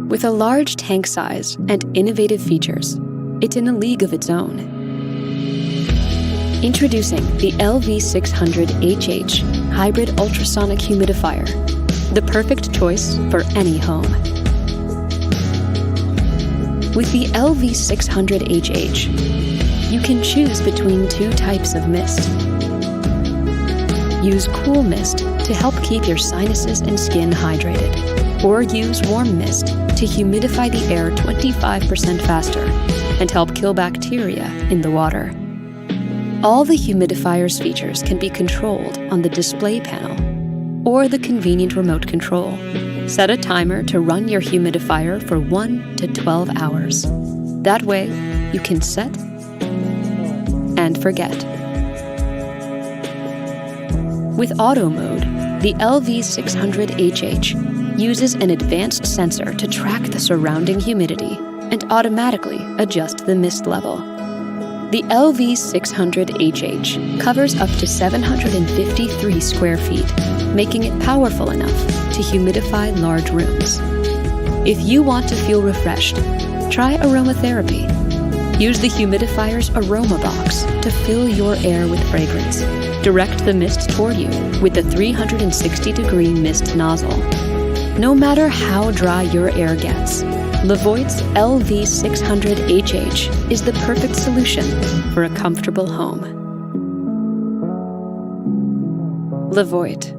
With a large tank size and innovative features, it's in a league of its own. Introducing the LV600HH Hybrid Ultrasonic Humidifier, the perfect choice for any home. With the LV600HH, you can choose between two types of mist. Use cool mist to help keep your sinuses and skin hydrated, or use warm mist to humidify the air 25% faster and help kill bacteria in the water. All the humidifier's features can be controlled on the display panel or the convenient remote control. Set a timer to run your humidifier for 1 to 12 hours. That way, you can set and forget. With auto mode, the LV600HH uses an advanced sensor to track the surrounding humidity and automatically adjust the mist level. The LV600HH covers up to 753 square feet, making it powerful enough to humidify large rooms. If you want to feel refreshed, try aromatherapy. Use the humidifier's aroma box to fill your air with fragrance. Direct the mist toward you with the 360-degree mist nozzle. No matter how dry your air gets, LEVOIT's LV600HH is the perfect solution for a comfortable home. LEVOIT.